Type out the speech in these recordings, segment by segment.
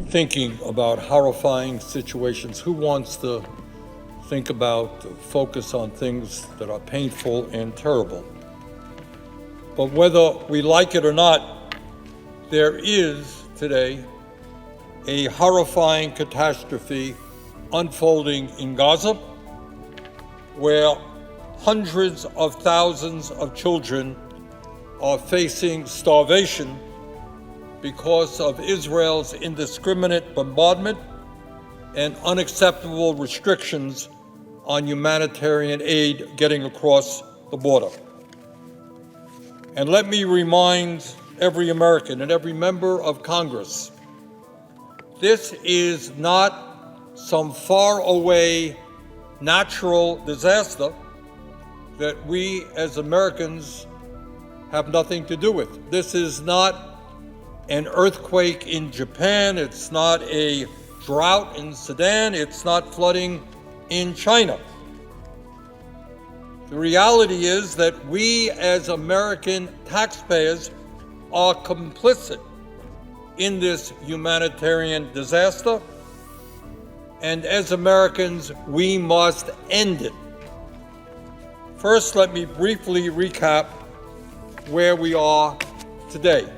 thinking about horrifying situations. Who wants to think about, focus on things that are painful and terrible? But whether we like it or not, there is today a horrifying catastrophe unfolding in Gaza, where hundreds of thousands of children are facing starvation because of Israel's indiscriminate bombardment and unacceptable restrictions on humanitarian aid getting across the border. And let me remind every American and every member of Congress, this is not some faraway natural disaster that we as Americans have nothing to do with. This is not an earthquake in Japan, it's not a drought in Sudan, it's not flooding in China. The reality is that we as American taxpayers are complicit in this humanitarian disaster, and as Americans, we must end it. First, let me briefly recap where we are today.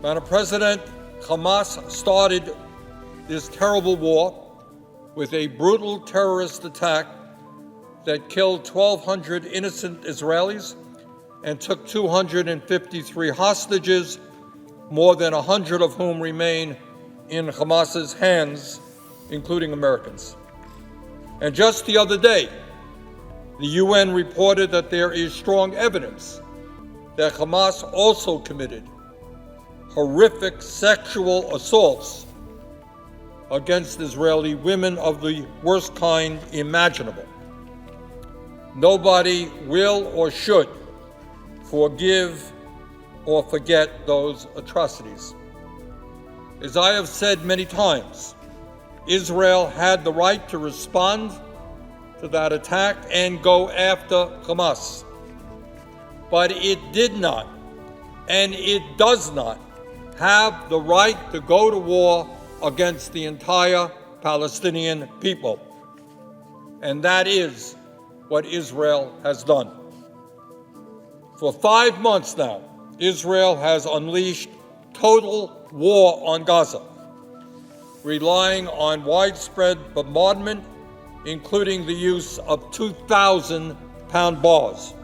Madam President, Hamas started this terrible war with a brutal terrorist attack that killed 1,200 innocent Israelis and took 253 hostages, more than 100 of whom remain in Hamas's hands, including Americans. And just the other day, the UN reported that there is strong evidence that Hamas also committed horrific sexual assaults against Israeli women of the worst kind imaginable. Nobody will or should forgive or forget those atrocities. As I have said many times, Israel had the right to respond to that attack and go after Hamas. But it did not, and it does not, have the right to go to war against the entire Palestinian people. And that is what Israel has done. For 5 months now, Israel has unleashed total war on Gaza, relying on widespread bombardment, including the use of 2,000-pound bombs.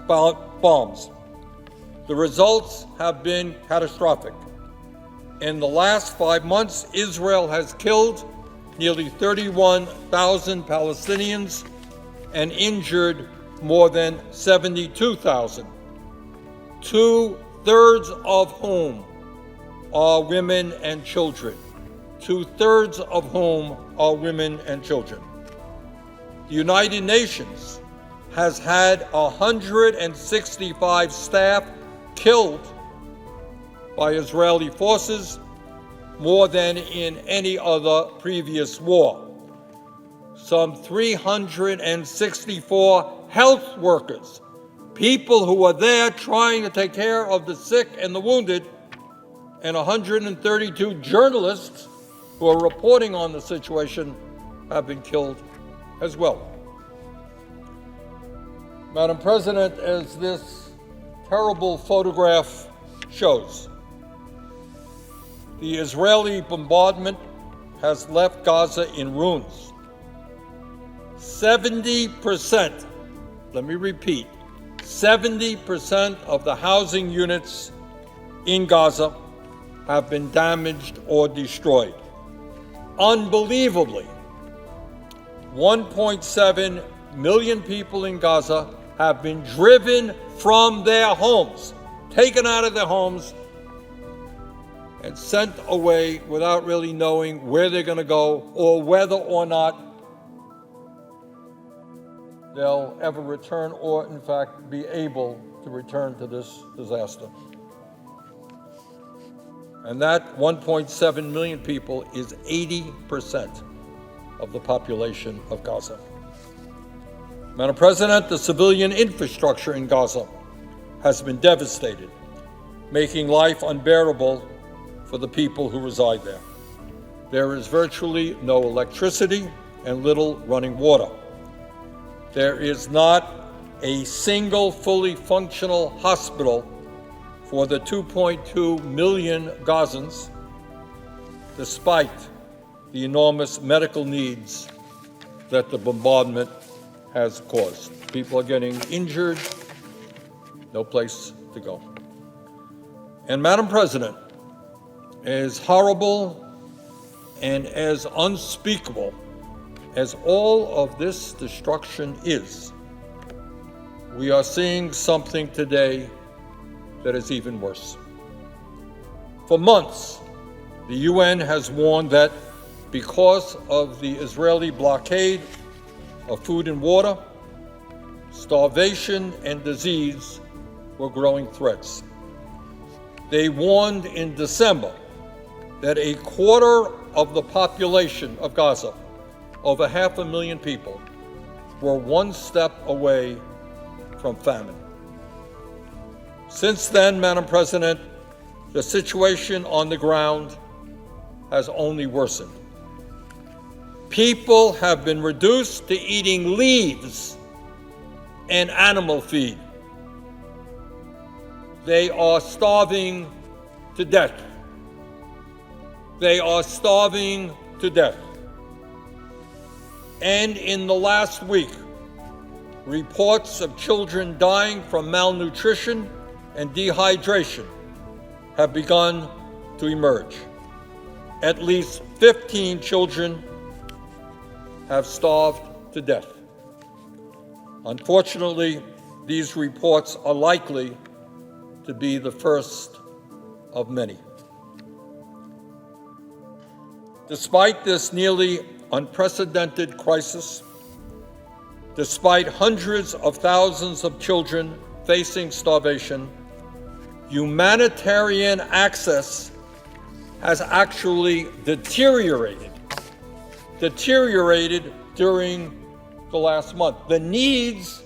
The results have been catastrophic. In the last 5 months, Israel has killed nearly 31,000 Palestinians and injured more than 72,000, 2/3 of whom are women and children. 2/3 of whom are women and children. The United Nations has had 165 staff killed by Israeli forces, more than in any other previous war. Some 364 health workers, people who were there trying to take care of the sick and the wounded, and 132 journalists who are reporting on the situation have been killed as well. Madam President, as this terrible photograph shows, the Israeli bombardment has left Gaza in ruins. 70%, let me repeat, 70% of the housing units in Gaza have been damaged or destroyed. Unbelievably, 1.7 million people in Gaza have been driven from their homes, taken out of their homes, and sent away without really knowing where they're going to go or whether or not they'll ever return or, in fact, be able to return to this disaster. And that 1.7 million people is 80% of the population of Gaza. Madam President, the civilian infrastructure in Gaza has been devastated, making life unbearable for the people who reside there. There is virtually no electricity and little running water. There is not a single fully functional hospital for the 2.2 million Gazans, despite the enormous medical needs that the bombardment has caused. People are getting injured, no place to go. And Madam President, as horrible and as unspeakable as all of this destruction is, we are seeing something today that is even worse. For months, the UN has warned that because of the Israeli blockade of food and water, starvation and disease were growing threats. They warned in December that a quarter of the population of Gaza, over 500,000 people, were one step away from famine. Since then, Madam President, the situation on the ground has only worsened. People have been reduced to eating leaves and animal feed. They are starving to death. They are starving to death. And in the last week, reports of children dying from malnutrition and dehydration have begun to emerge. At least 15 children have starved to death. Unfortunately, these reports are likely to be the first of many. Despite this nearly unprecedented crisis, despite hundreds of thousands of children facing starvation, humanitarian access has actually deteriorated during the last month. The needs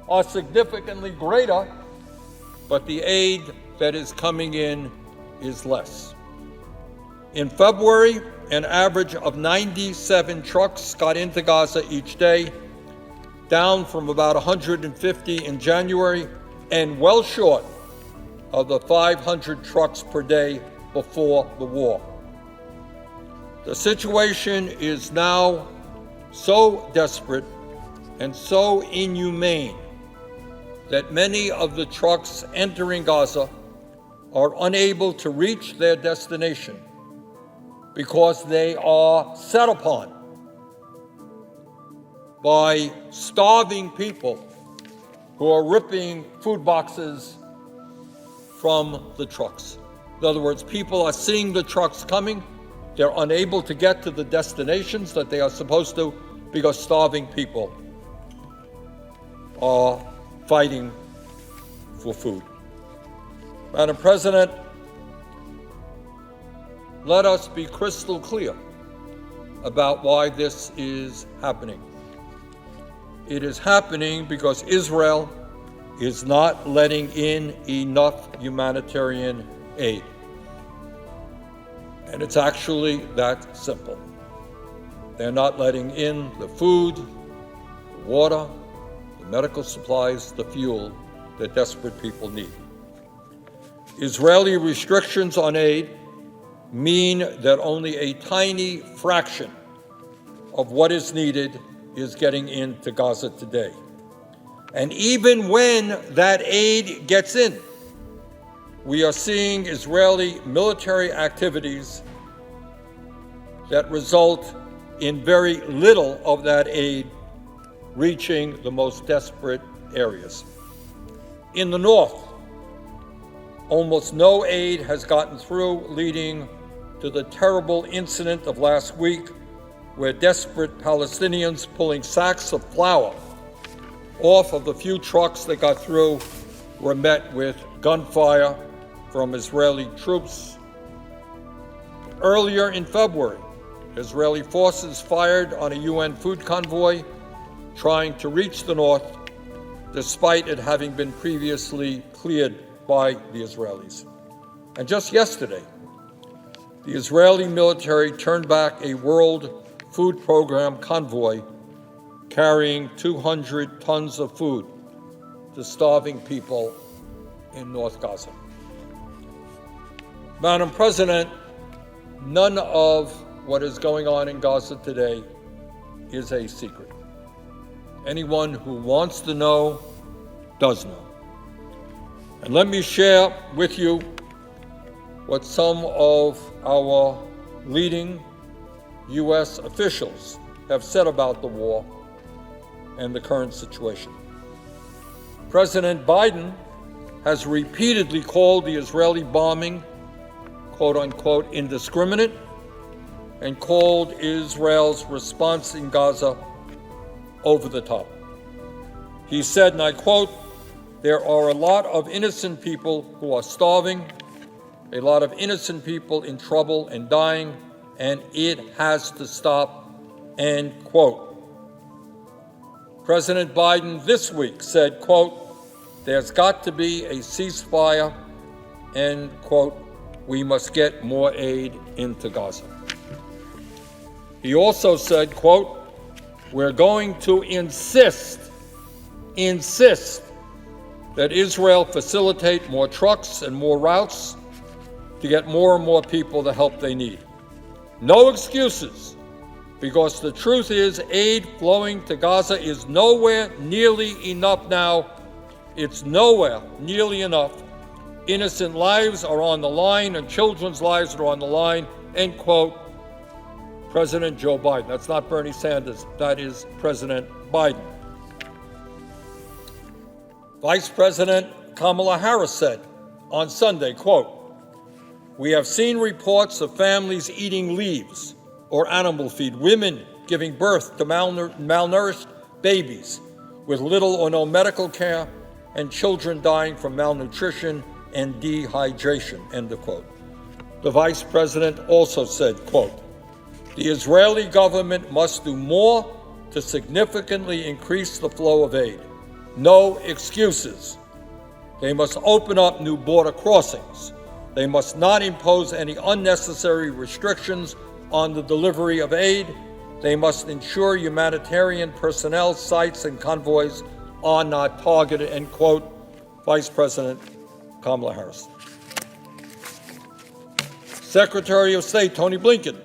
are significantly greater, but the aid that is coming in is less. In February, an average of 97 trucks got into Gaza each day, down from about 150 in January, and well short of the 500 trucks per day before the war. The situation is now so desperate and so inhumane that many of the trucks entering Gaza are unable to reach their destination because they are set upon by starving people who are ripping food boxes from the trucks. In other words, people are seeing the trucks coming. They're unable to get to the destinations that they are supposed to because starving people are fighting for food. Madam President, let us be crystal clear about why this is happening. It is happening because Israel is not letting in enough humanitarian aid. And it's actually that simple. They're not letting in the food, the water, the medical supplies, the fuel that desperate people need. Israeli restrictions on aid mean that only a tiny fraction of what is needed is getting into Gaza today. And even when that aid gets in, we are seeing Israeli military activities that result in very little of that aid reaching the most desperate areas. In the north, almost no aid has gotten through, leading to the terrible incident of last week where desperate Palestinians pulling sacks of flour off of the few trucks that got through were met with gunfire from Israeli troops. Earlier in February, Israeli forces fired on a UN food convoy trying to reach the north, despite it having been previously cleared by the Israelis. And just yesterday, the Israeli military turned back a World Food Program convoy carrying 200 tons of food to starving people in North Gaza. Madam President, none of what is going on in Gaza today is a secret. Anyone who wants to know does know. And let me share with you what some of our leading U.S. officials have said about the war and the current situation. President Biden has repeatedly called the Israeli bombing, quote unquote, indiscriminate, and called Israel's response in Gaza over the top. He said, and I quote, "There are a lot of innocent people who are starving, a lot of innocent people in trouble and dying, and it has to stop," end quote. President Biden this week said, quote, "There's got to be a ceasefire," end quote. "We must get more aid into Gaza." He also said, quote, "We're going to insist that Israel facilitate more trucks and more routes to get more and more people the help they need. No excuses, because the truth is aid flowing to Gaza is nowhere nearly enough now. It's nowhere nearly enough. Innocent lives are on the line and children's lives are on the line," end quote. President Joe Biden. That's not Bernie Sanders. That is President Biden. Vice President Kamala Harris said on Sunday, quote, "We have seen reports of families eating leaves or animal feed, women giving birth to malnourished babies with little or no medical care, and children dying from malnutrition and dehydration," end of quote. The Vice President also said, quote, "The Israeli government must do more to significantly increase the flow of aid. No excuses. They must open up new border crossings. They must not impose any unnecessary restrictions on the delivery of aid. They must ensure humanitarian personnel, sites, and convoys are not targeted," end quote. Vice President Kamala Harris. Secretary of State Tony Blinken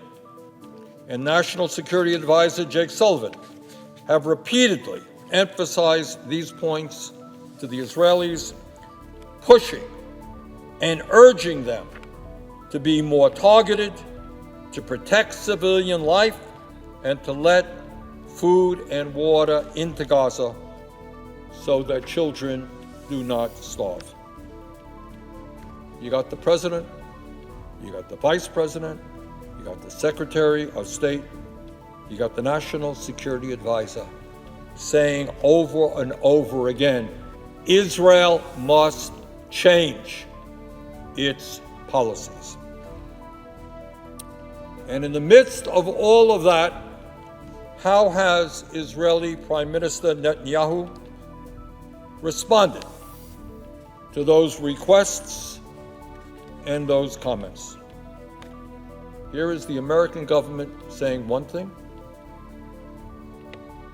and National Security Advisor Jake Sullivan have repeatedly emphasized these points to the Israelis, pushing and urging them to be more targeted, to protect civilian life, and to let food and water into Gaza so that children do not starve. You got the President, you got the Vice President, you got the Secretary of State, you got the National Security Advisor saying over and over again, Israel must change its policies. And in the midst of all of that, how has Israeli Prime Minister Netanyahu responded to those requests and those comments? Here is the American government saying one thing.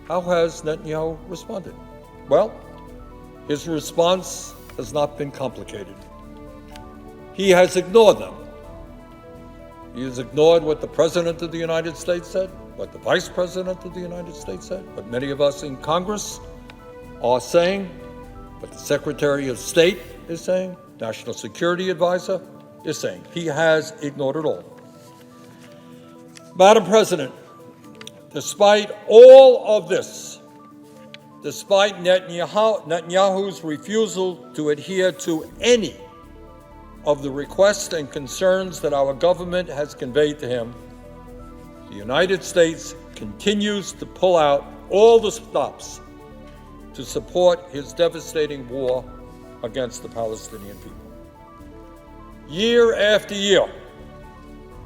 How has Netanyahu responded? Well, his response has not been complicated. He has ignored them. He has ignored what the President of the United States said, what the Vice President of the United States said, what many of us in Congress are saying, what the Secretary of State is saying, National Security Advisor is saying. He has ignored it all. Madam President, despite all of this, despite Netanyahu's refusal to adhere to any of the requests and concerns that our government has conveyed to him, the United States continues to pull out all the stops to support his devastating war against the Palestinian people. Year after year,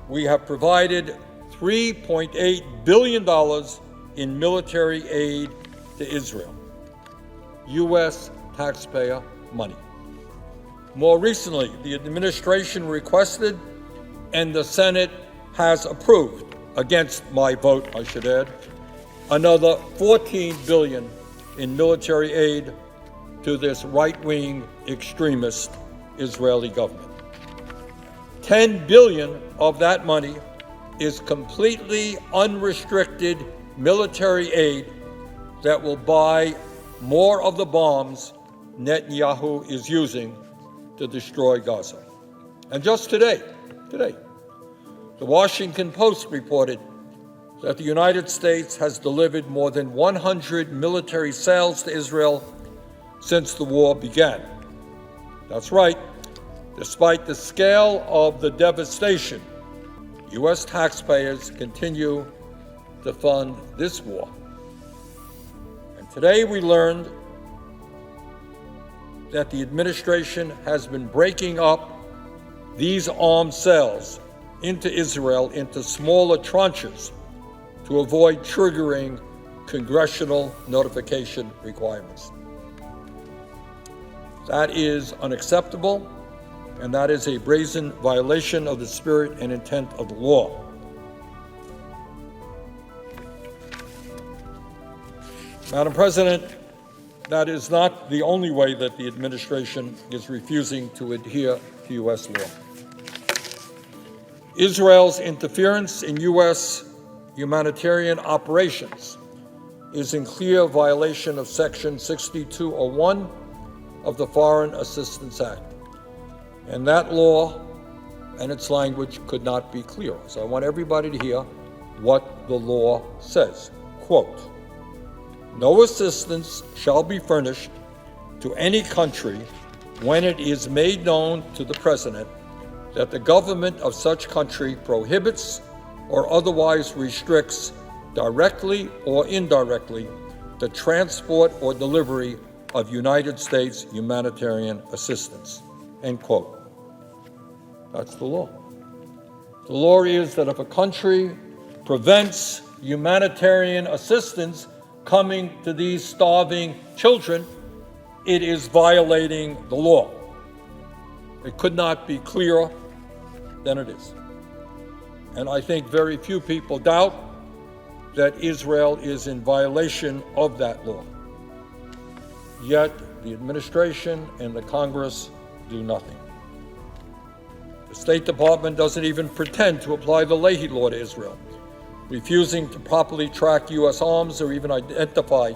we have provided $3.8 billion in military aid to Israel, U.S. taxpayer money. More recently, the administration requested and the Senate has approved, against my vote, I should add, another $14 billion in military aid to this right-wing extremist Israeli government. $10 billion of that money is completely unrestricted military aid that will buy more of the bombs Netanyahu is using to destroy Gaza. And just today, the Washington Post reported that the United States has delivered more than 100 military sales to Israel since the war began. That's right. Despite the scale of the devastation, U.S. taxpayers continue to fund this war. And today we learned that the administration has been breaking up these arms sales into Israel into smaller tranches to avoid triggering congressional notification requirements. That is unacceptable, and that is a brazen violation of the spirit and intent of the law. Madam President, that is not the only way that the administration is refusing to adhere to U.S. law. Israel's interference in U.S. humanitarian operations is in clear violation of Section 6201 of the Foreign Assistance Act. And that law and its language could not be clearer. So I want everybody to hear what the law says. Quote, "No assistance shall be furnished to any country when it is made known to the President that the government of such country prohibits or otherwise restricts, directly or indirectly, the transport or delivery of United States humanitarian assistance." End quote. That's the law. The law is that if a country prevents humanitarian assistance coming to these starving children, it is violating the law. It could not be clearer than it is. And I think very few people doubt that Israel is in violation of that law. Yet the administration and the Congress do nothing. The State Department doesn't even pretend to apply the Leahy law to Israel, refusing to properly track U.S. arms or even identify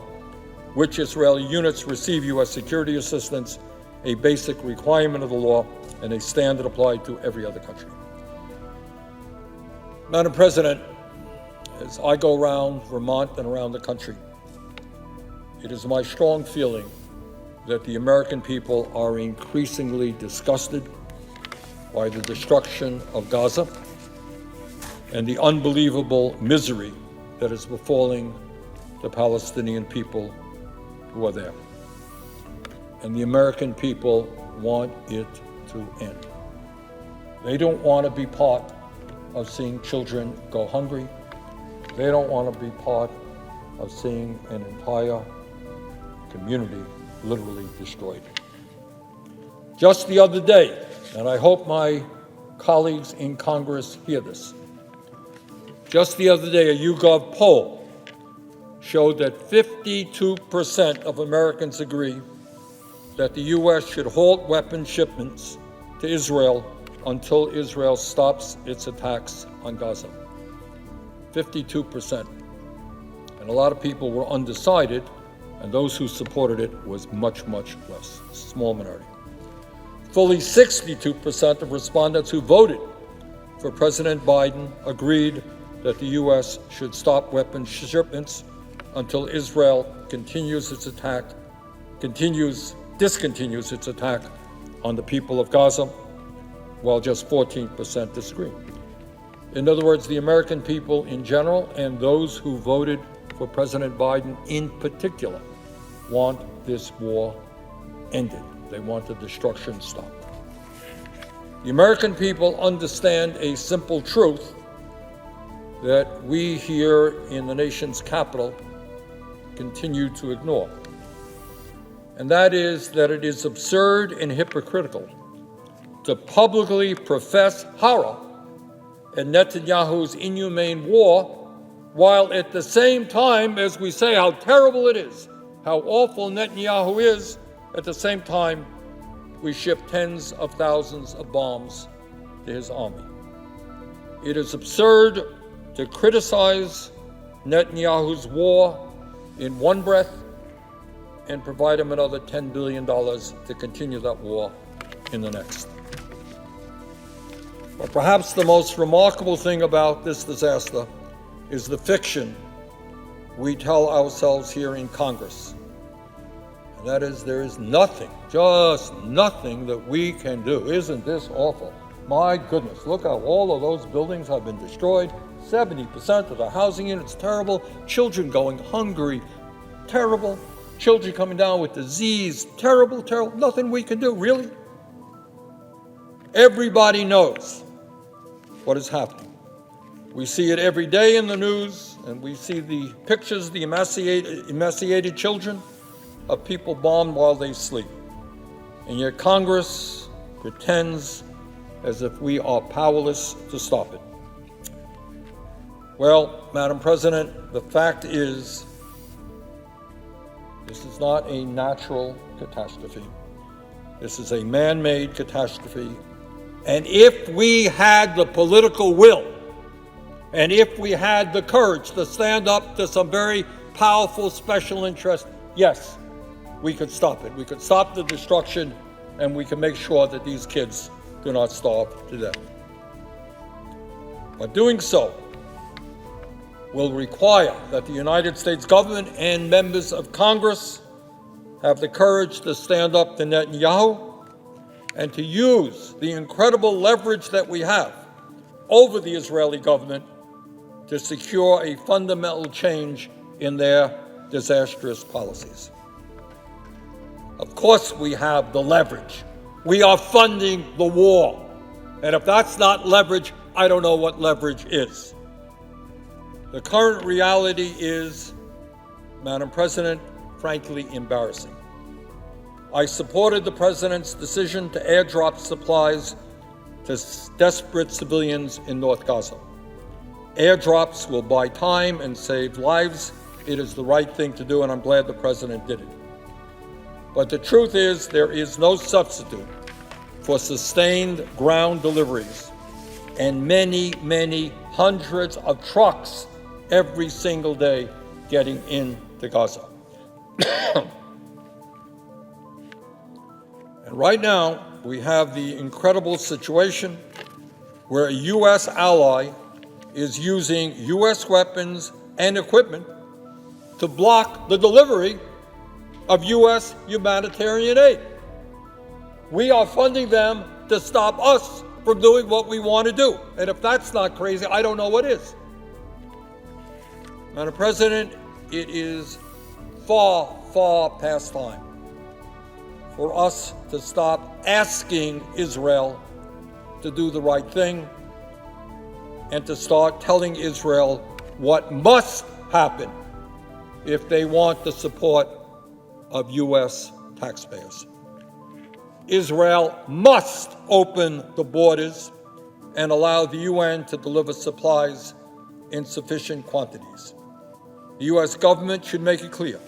which Israeli units receive U.S. security assistance, a basic requirement of the law and a standard applied to every other country. Madam President, as I go around Vermont and around the country, it is my strong feeling that the American people are increasingly disgusted by the destruction of Gaza and the unbelievable misery that is befalling the Palestinian people who are there. And the American people want it to end. They don't want to be part of seeing children go hungry. They don't want to be part of seeing an entire community literally destroyed. Just the other day, and I hope my colleagues in Congress hear this, just the other day, a YouGov poll showed that 52% of Americans agree that the U.S. should halt weapon shipments to Israel until Israel stops its attacks on Gaza. 52%. And a lot of people were undecided, and those who supported it was much, much less, a small minority. Fully 62% of respondents who voted for President Biden agreed that the U.S. should stop weapon shipments until Israel discontinues its attack on the people of Gaza, while just 14% disagree. In other words, the American people in general and those who voted for President Biden in particular want this war ended. They want the destruction stopped. The American people understand a simple truth that we here in the nation's capital continue to ignore. And that is that it is absurd and hypocritical to publicly profess horror and Netanyahu's inhumane war, while at the same time, as we say how terrible it is, how awful Netanyahu is, at the same time, we ship tens of thousands of bombs to his army. It is absurd to criticize Netanyahu's war in one breath and provide him another $10 billion to continue that war in the next. But perhaps the most remarkable thing about this disaster is the fiction we tell ourselves here in Congress. And that is, there is nothing, just nothing that we can do. Isn't this awful? My goodness, look how all of those buildings have been destroyed. 70% of the housing units, terrible. Children going hungry, terrible. Children coming down with disease, terrible, terrible. Nothing we can do, really. Everybody knows what is happening. We see it every day in the news, and we see the pictures, the emaciated children of people bombed while they sleep. And yet Congress pretends as if we are powerless to stop it. Well, Madam President, the fact is, this is not a natural catastrophe. This is a man-made catastrophe. And if we had the political will, and if we had the courage to stand up to some very powerful special interest, yes, we could stop it. We could stop the destruction, and we can make sure that these kids do not starve to death. But doing so will require that the United States government and members of Congress have the courage to stand up to Netanyahu and to use the incredible leverage that we have over the Israeli government to secure a fundamental change in their disastrous policies. Of course, we have the leverage. We are funding the war. And if that's not leverage, I don't know what leverage is. The current reality is, Madam President, frankly embarrassing. I supported the President's decision to airdrop supplies to desperate civilians in North Gaza. Airdrops will buy time and save lives. It is the right thing to do, and I'm glad the President did it. But the truth is, there is no substitute for sustained ground deliveries and many, many hundreds of trucks every single day getting into Gaza. And right now, we have the incredible situation where a U.S. ally is using U.S. weapons and equipment to block the delivery of U.S. humanitarian aid. We are funding them to stop us from doing what we want to do. And if that's not crazy, I don't know what is. Madam President, it is far, far past time for us to stop asking Israel to do the right thing and to start telling Israel what must happen if they want the support of U.S. taxpayers. Israel must open the borders and allow the UN to deliver supplies in sufficient quantities. The U.S. government should make it clear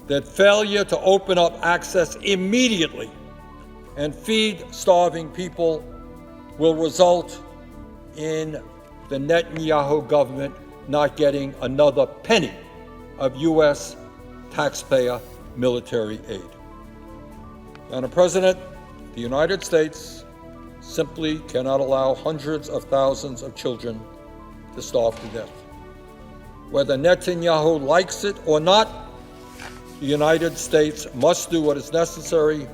that failure to open up access immediately and feed starving people will result in the Netanyahu government not getting another penny of U.S. taxpayer military aid. Madam President, the United States simply cannot allow hundreds of thousands of children to starve to death. Whether Netanyahu likes it or not, the United States must do what is necessary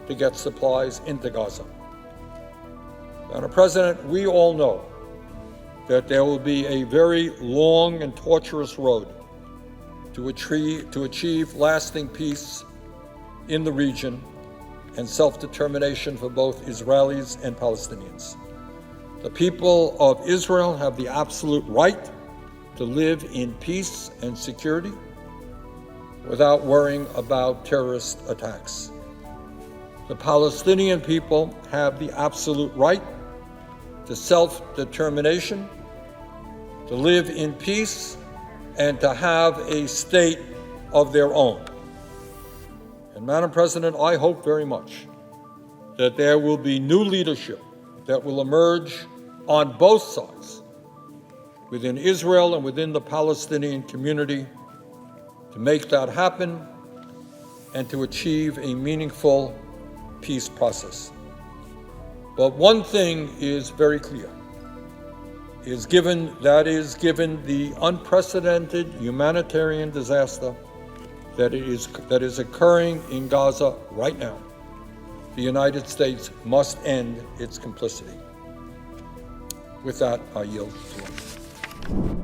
to get supplies into Gaza. Madam President, we all know that there will be a very long and torturous road to achieve lasting peace in the region and self-determination for both Israelis and Palestinians. The people of Israel have the absolute right to live in peace and security without worrying about terrorist attacks. The Palestinian people have the absolute right to self-determination, to live in peace, and to have a state of their own. And Madam President, I hope very much that there will be new leadership that will emerge on both sides, within Israel and within the Palestinian community, to make that happen and to achieve a meaningful peace process. But one thing is very clear, given the unprecedented humanitarian disaster that is occurring in Gaza right now, the United States must end its complicity. With that, I yield the floor.